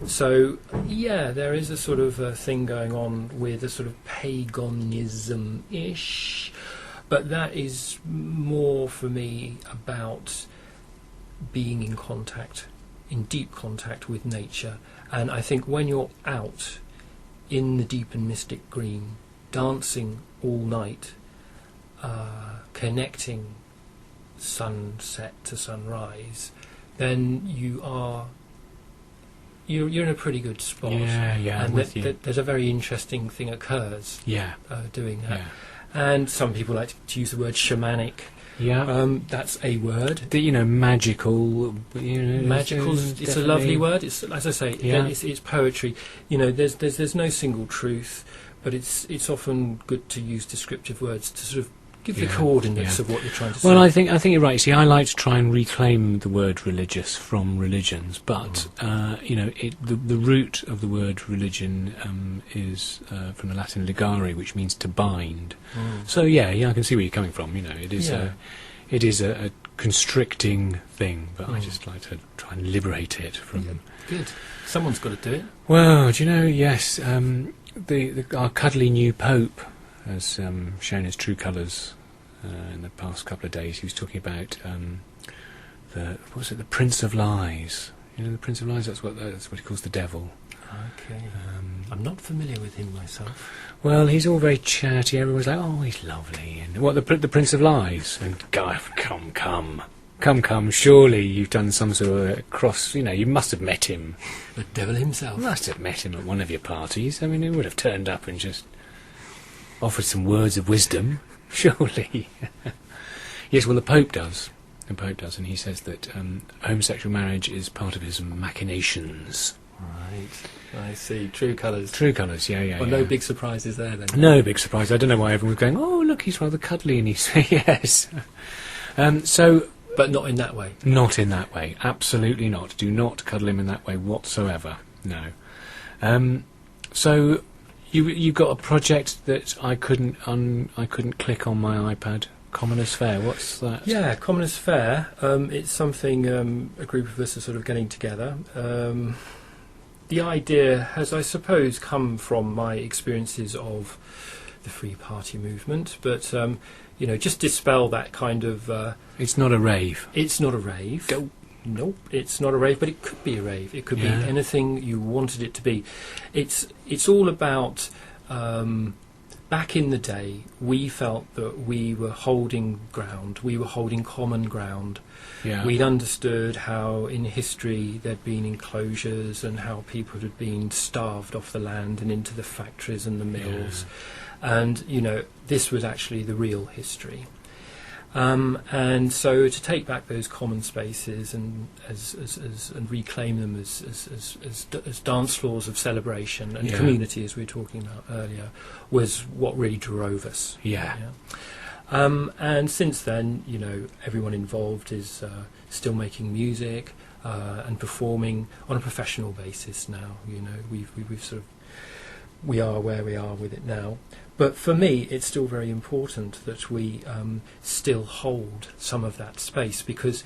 S2: So, yeah, there is a sort of thing going on with a sort of paganism-ish, but that is more for me about being in contact, in deep contact with nature. And I think when you're out in the deep and mystic green, dancing all night, connecting sunset to sunrise, then you're in a pretty good spot.
S1: Yeah,
S2: and
S1: with you.
S2: there's a very interesting thing occurs doing that.
S1: Yeah.
S2: And some people like to use the word shamanic.
S1: Yeah.
S2: That's a word.
S1: Magical.
S2: Magical. It's a lovely word. It's, as I say, it's poetry. There's no single truth, but it's often good to use descriptive words to sort of give the coordinates of what you're trying to say.
S1: Well, I think you're right. See, I like to try and reclaim the word religious from religions, but the root of the word religion is from the Latin ligare, which means to bind. So I can see where you're coming from. It is a constricting thing, but I just like to try and liberate it from.
S2: Good. Someone's got to do it.
S1: Well, do you know? Yes, our cuddly new Pope has shown his true colours in the past couple of days. He was talking about the Prince of Lies. The Prince of Lies. That's what he calls the devil.
S2: Okay. I'm not familiar with him myself.
S1: Well, he's all very chatty. Everyone's like, "Oh, he's lovely." And what the Prince of Lies? And guy, come! Surely you've done some sort of cross. You must have met him.
S2: The devil himself.
S1: Must have met him at one of your parties. I mean, he would have turned up and just offered some words of wisdom, surely. Yes, well, the Pope does. And he says that homosexual marriage is part of his machinations.
S2: Right, I see. True colours.
S1: Yeah.
S2: Well, no big surprises there, then.
S1: No big surprise. I don't know why everyone was going, "Oh, look, he's rather cuddly," and he's yes.
S2: But not in that way.
S1: Not in that way. Absolutely not. Do not cuddle him in that way whatsoever. No. So you got a project that I couldn't click on my iPad. Commoners Fair. What's that?
S2: Yeah, Commoners Fair. It's something a group of us are sort of getting together. The idea has, I suppose, come from my experiences of the Free Party movement, but just dispel that kind of.
S1: It's not a rave.
S2: It's not a rave. Nope, it's not a rave, but it could be a rave. It could be anything you wanted it to be. It's all about. Back in the day, we felt that we were holding ground. We were holding common ground.
S1: Yeah.
S2: We'd understood how in history there'd been enclosures and how people had been starved off the land and into the factories and the mills. And, this was actually the real history. And so to take back those common spaces and and reclaim them as dance floors of celebration and community, as we were talking about earlier, was what really drove us. And since then, everyone involved is still making music and performing on a professional basis now. We are where we are with it now. But for me, it's still very important that we still hold some of that space, because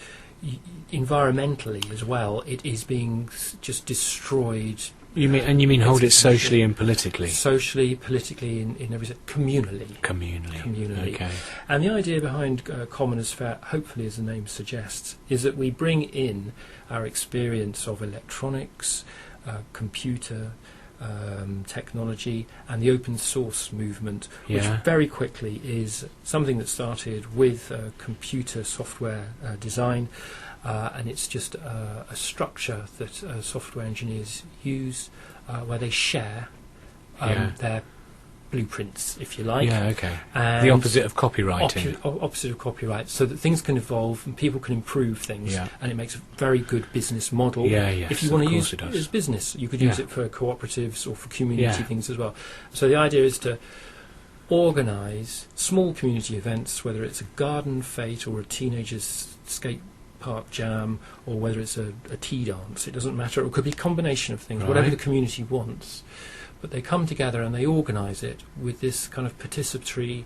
S2: environmentally as well, it is being just destroyed. You
S1: mean hold it socially and politically?
S2: Socially, politically, in everything, communally.
S1: Communally. Okay.
S2: And the idea behind Commoners Fair, hopefully as the name suggests, is that we bring in our experience of electronics, computer, technology, and the open source movement, which very quickly is something that started with computer software design, and it's just a structure that software engineers use where they share their blueprints, if you like.
S1: Yeah, okay.
S2: And
S1: The opposite of copywriting.
S2: opposite of copyright, so that things can evolve and people can improve things,
S1: Yeah.
S2: and it makes a very good business model.
S1: Yeah, yes,
S2: if you want
S1: of
S2: to
S1: course
S2: use
S1: it
S2: it
S1: does.
S2: as business, you could
S1: Yeah.
S2: use it for cooperatives or for community
S1: Yeah.
S2: things as well. So the idea is to organise small community events, whether it's a garden fete or a teenagers skate park jam, or whether it's a tea dance. It doesn't matter. It could be a combination of things, whatever
S1: Right.
S2: the community wants. But they come together and they organise it with this kind of participatory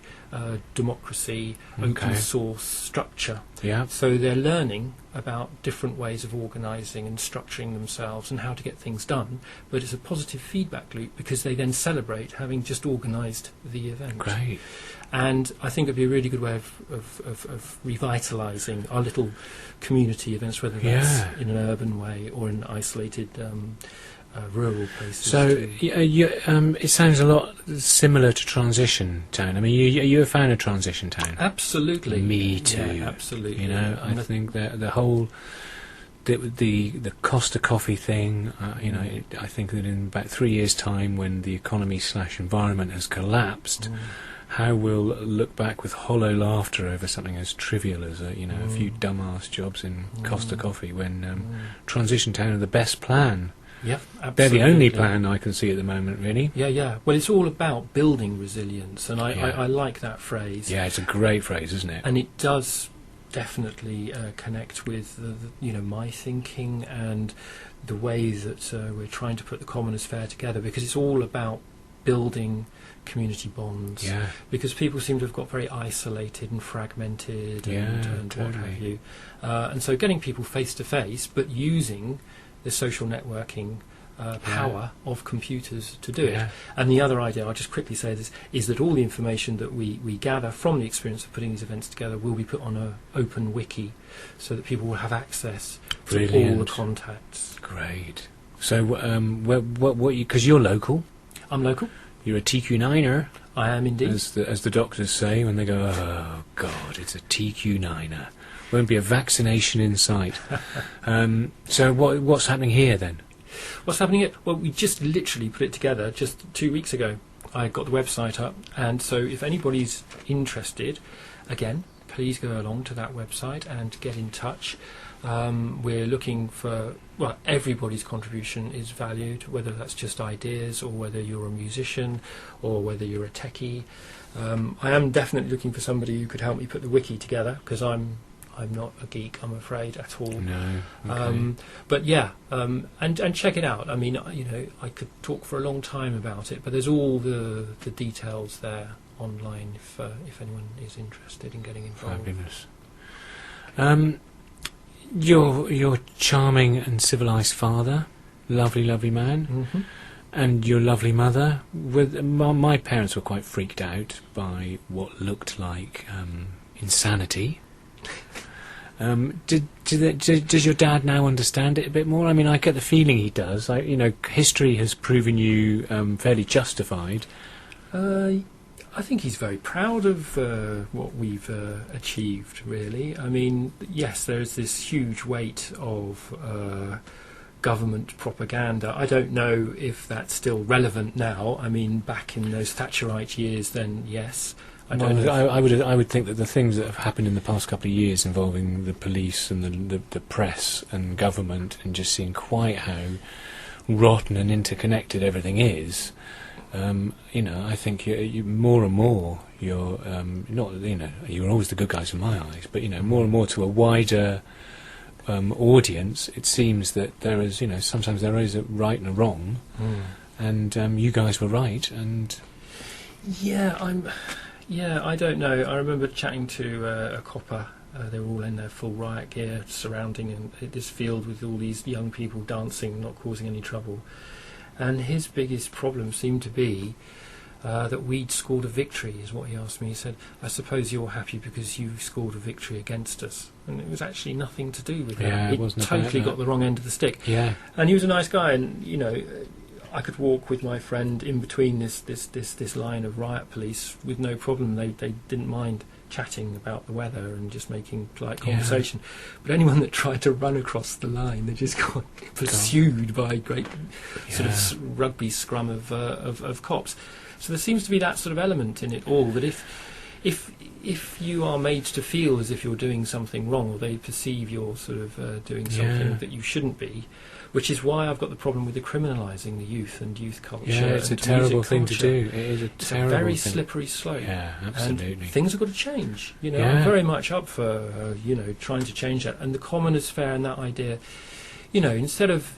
S2: democracy, open
S1: Okay.
S2: source structure.
S1: Yeah.
S2: So they're learning about different ways of organising and structuring themselves and how to get things done. But it's a positive feedback loop because they then celebrate having just organised the event.
S1: Great.
S2: And I think it'd be a really good way of revitalising our little community events, whether that's
S1: Yeah.
S2: in an urban way or in isolated rural places.
S1: So,
S2: too.
S1: it sounds a lot similar to Transition Town. I mean, are you a fan of Transition Town?
S2: Absolutely.
S1: Me too.
S2: Yeah, absolutely.
S1: You know, I think that the whole the Costa Coffee thing. I think that in about 3 years' time, when the economy/environment has collapsed, how we'll look back with hollow laughter over something as trivial as a few dumbass jobs in Costa Coffee, when Transition Town are the best plan.
S2: Yeah,
S1: They're
S2: absolutely.
S1: the only plan I can see at the moment, really.
S2: Yeah. Well, it's all about building resilience, and
S1: Yeah.
S2: I like that phrase.
S1: Yeah, it's a great phrase, isn't it?
S2: And it does definitely connect with my thinking and the way that we're trying to put the common as fair together, because it's all about building community bonds.
S1: Yeah.
S2: Because people seem to have got very isolated and fragmented and what
S1: totally.
S2: have you. And so getting people face to face, but using the social networking power of computers to do
S1: Yeah.
S2: it. And the other idea, I'll just quickly say this, is that all the information that we gather from the experience of putting these events together will be put on an open wiki, so that people will have access to all the
S1: Brilliant.
S2: contacts.
S1: Great. So, what? Because you're local,
S2: I'm local.
S1: you're a TQ9er,
S2: I am indeed.
S1: as the doctors say when they go, "Oh God, it's a TQ9er." Won't be a vaccination in sight. So, what's happening here then?
S2: What's happening here? Well, we just literally put it together just 2 weeks ago. I got the website up, and so if anybody's interested, again, please go along to that website and get in touch. We're looking for, everybody's contribution is valued, whether that's just ideas or whether you're a musician or whether you're a techie. I am definitely looking for somebody who could help me put the wiki together, because I'm not a geek, I'm afraid, at all.
S1: No. Okay.
S2: But yeah, and check it out. I mean, I could talk for a long time about it, but there's all the details there online if anyone is interested in getting involved.
S1: Fabulous. Your charming and civilised father, lovely man,
S2: Mm-hmm.
S1: and your lovely mother. My parents were quite freaked out by what looked like insanity. Does your dad now understand it a bit more? I mean, I get the feeling he does. History has proven you fairly justified.
S2: I think he's very proud of what we've achieved, really. I mean, yes, there's this huge weight of government propaganda. I don't know if that's still relevant now. I mean, back in those Thatcherite years, then yes. I don't know.
S1: I would think that the things that have happened in the past couple of years involving the police and the press and government, and just seeing quite how rotten and interconnected everything is. I think you more and more you're not. You're always the good guys in my eyes, but more and more to a wider audience. It seems that there is, sometimes there is a right and a wrong, and you guys were right. And
S2: Yeah, I don't know. I remember chatting to a copper. They were all in their full riot gear, surrounding this field with all these young people dancing, not causing any trouble. And his biggest problem seemed to be that we'd scored a victory, is what he asked me. He said, "I suppose you're happy because you scored a victory against us." And it was actually nothing to do with that.
S1: Yeah, it
S2: He
S1: wasn't
S2: totally
S1: about
S2: got the wrong end of the stick.
S1: yeah,
S2: And he was a nice guy, and I could walk with my friend in between this line of riot police with no problem. They didn't mind chatting about the weather and just making polite conversation. But anyone that tried to run across the line, they just got pursued by a great sort of rugby scrum of cops. So there seems to be that sort of element in it all, that if you are made to feel as if you're doing something wrong, or they perceive you're sort of doing something that you shouldn't be, which is why I've got the problem with the criminalising the youth and youth culture.
S1: Yeah, it's a terrible thing to do. It is a terrible thing.
S2: Very slippery slope.
S1: Yeah, absolutely.
S2: And things have got to change. You know, I'm very much up for trying to change that. And the commoners' fair and that idea, instead of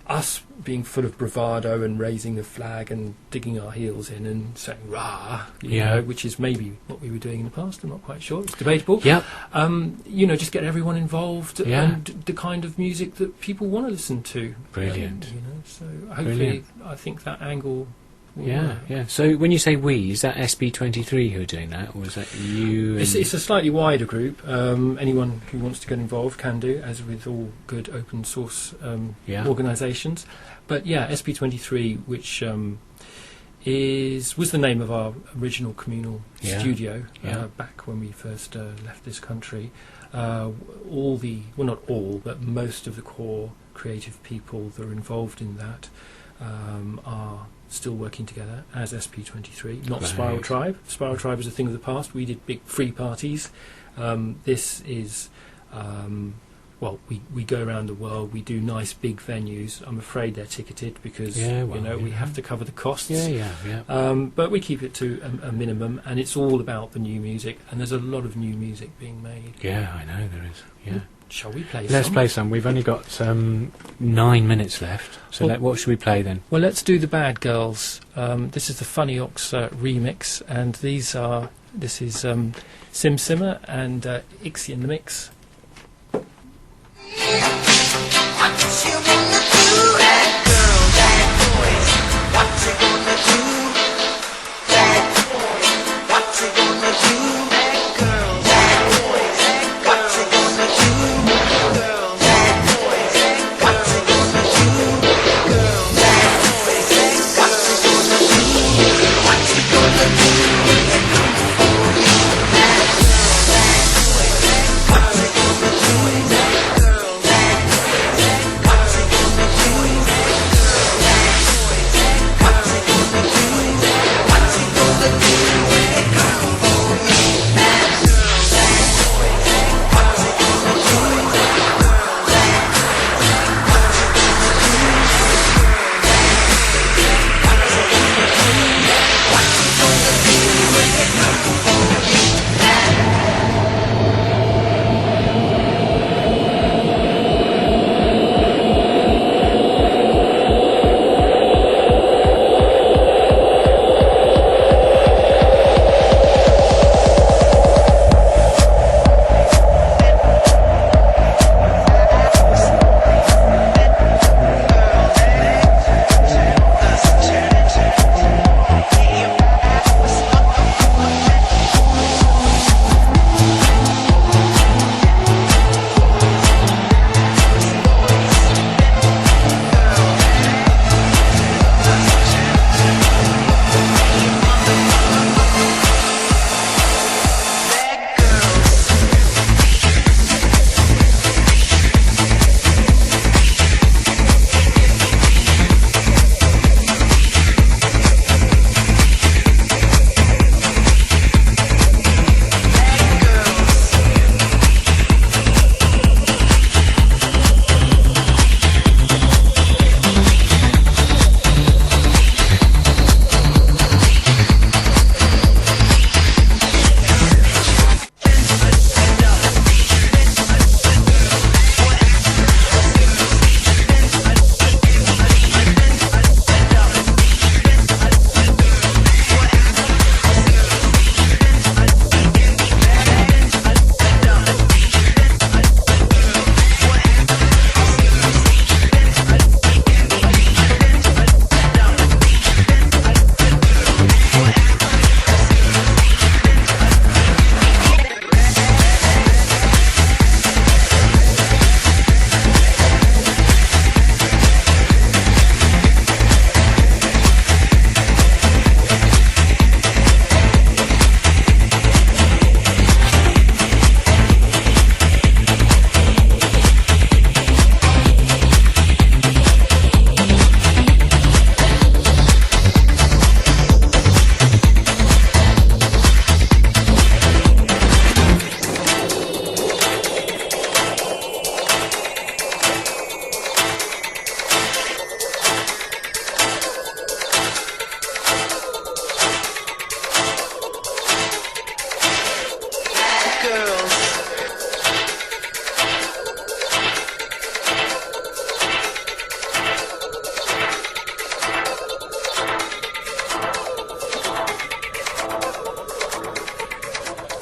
S2: us being full of bravado and raising the flag and digging our heels in and saying rah, you know, which is maybe what we were doing in the past. I'm not quite sure. It's debatable.
S1: Yep.
S2: Just get everyone involved and the kind of music that people want to listen to.
S1: Brilliant.
S2: So hopefully, I think that angle.
S1: Yeah. So when you say we, is that SB23 who are doing that, or is that you?
S2: It's a slightly wider group. Anyone who wants to get involved can do, as with all good open source organisations. But SB23, which was the name of our original communal studio back when we first left this country. Not all, but most of the core creative people that are involved in that are still working together as SP23, not Spiral Tribe. Spiral Tribe is a thing of the past. We did big free parties. This is, we go around the world. We do nice big venues. I'm afraid they're ticketed because we have to cover the costs. But we keep it to a minimum, and it's all about the new music. And there's a lot of new music being made.
S1: Yeah, I know there is. Yeah.
S2: Shall we play some?
S1: Let's play some. We've only got 9 minutes left. So what should we play then? Well,
S2: let's do the Bad Girls. This is the Funny Ox remix, and this is Sim Simmer and Ixie in the mix.
S4: What you gonna do? girls.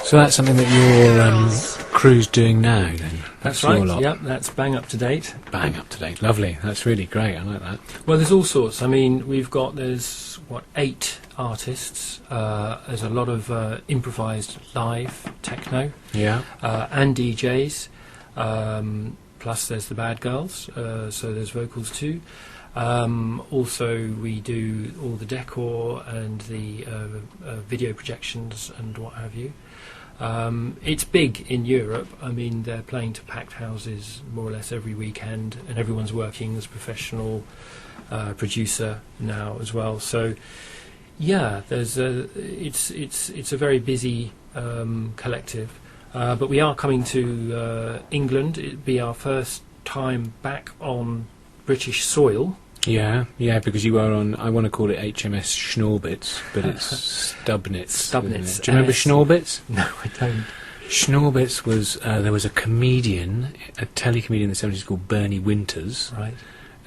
S1: So that's something that your crew's doing now, then?
S2: That's
S1: your
S2: right.
S1: lot.
S2: Yep, that's bang up to date.
S1: Bang up to date. Lovely. That's really great. I like that.
S2: Well, there's all sorts. I mean, there's 8 artists. There's a lot of improvised live techno
S1: Yeah.
S2: and DJs. Plus, there's the bad girls. So there's vocals too. Also, we do all the decor and the video projections and what have you. It's big in Europe. I mean, they're playing to packed houses more or less every weekend, and everyone's working as a professional producer now as well. So, yeah, it's a very busy collective. But we are coming to England. It'd be our first time back on British soil.
S1: Yeah, because you were on, I want to call it HMS Schnorbitz, but it's Stubnitz.
S2: Stubnitz.
S1: Do you remember Schnorbitz?
S2: No, I don't.
S1: Schnorbitz was, there was a comedian, a telecomedian in the 70s called Bernie Winters,
S2: Right.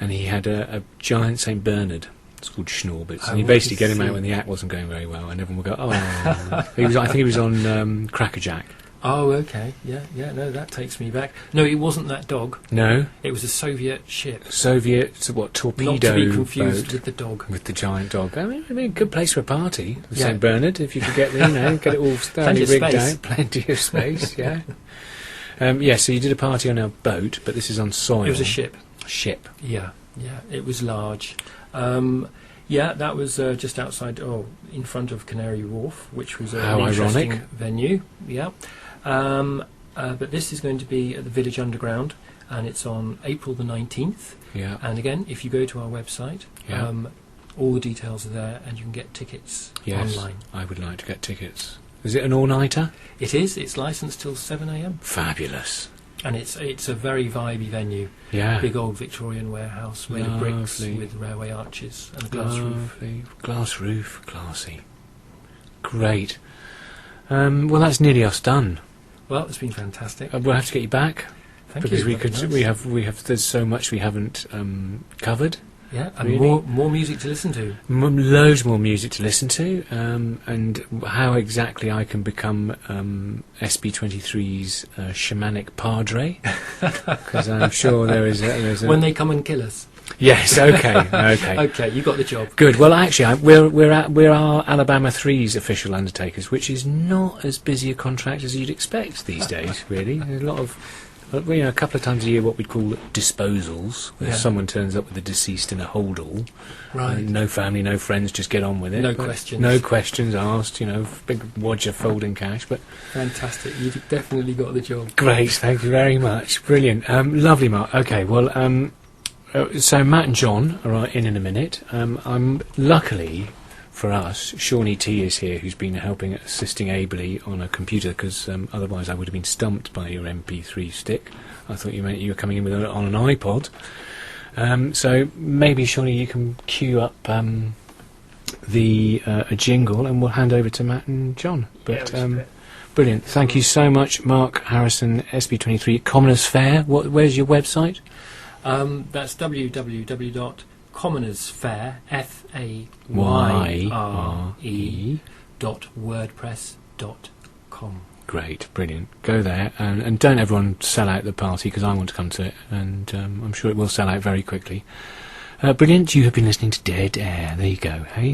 S1: and he had a giant St. Bernard. It's called Schnorbitz, and
S2: Oh,
S1: he basically get him
S2: I
S1: out
S2: see.
S1: when the act wasn't going very well, and everyone would go, oh. I think he was on Crackerjack.
S2: Oh, okay. Yeah, no, that takes me back. No, it wasn't that dog.
S1: No?
S2: It was a Soviet ship.
S1: Soviet, torpedo
S2: Not to be confused
S1: boat
S2: with the dog.
S1: with the giant dog. I mean, a good place for a party,
S2: Yeah.
S1: St. Bernard, if you could get get it all thoroughly
S2: Plenty of
S1: rigged
S2: space.
S1: out. Plenty of space, yeah. So you did a party on a boat, but this is on soil.
S2: It was a ship.
S1: Ship.
S2: Yeah, it was large. That was just outside, in front of Canary Wharf, which was
S1: How
S2: an interesting
S1: ironic.
S2: venue. Yeah. But this is going to be at the Village Underground, and it's on April the 19th.
S1: Yeah.
S2: And again, if you go to our website,
S1: Yeah.
S2: all the details are there, and you can get tickets
S1: Yes.
S2: online.
S1: I would like to get tickets. Is it an all-nighter?
S2: It is. It's licensed till 7 a.m.
S1: Fabulous.
S2: And it's a very vibey venue.
S1: Yeah.
S2: Big old Victorian warehouse made of bricks
S1: Lovely.
S2: with railway arches and a glass roof.
S1: Lovely. Glass roof. Classy. Great. Well, that's nearly us done.
S2: Well, it's been fantastic.
S1: We'll have to get you back.
S2: Thank
S1: because
S2: you.
S1: we
S2: That'd
S1: could
S2: be nice.
S1: we have there's so much we haven't covered.
S2: Yeah, and
S1: Really?
S2: more music to listen to.
S1: Loads more music to listen to, and how exactly I can become SB23's shamanic padre, because I'm sure there's a
S2: When they come and kill us.
S1: yes, okay.
S2: Okay, you got the job.
S1: Good. Well, actually, we're our Alabama 3's official undertakers, which is not as busy a contract as you'd expect these days. Really, there's a lot of, a couple of times a year, what we'd call disposals, where
S2: Yeah.
S1: someone turns up with the deceased in a holdall.
S2: Right.
S1: And no family, no friends, just get on with it.
S2: No
S1: But
S2: questions.
S1: No questions asked. Big wodger folding cash, but
S2: Fantastic. You've definitely got the job.
S1: great. Thank you very much. Brilliant. Lovely, Mark. Okay. Well. So Matt and John are in a minute. I'm luckily for us, Shawnee T is here, who's been assisting ably on a computer, because otherwise I would have been stumped by your MP3 stick. I thought you meant you were coming in on an iPod. So maybe Shawnee, you can queue up a jingle, and we'll hand over to Matt and John. But brilliant. Thank you so much, Mark Harrison, SB23 Commoners Fair. Where's your website?
S2: That's www.commonersfaire.wordpress.com.
S1: Great, brilliant. Go there, and don't everyone sell out the party, because I want to come to it, and I'm sure it will sell out very quickly. Brilliant. You have been listening to Dead Air. There you go. Hey.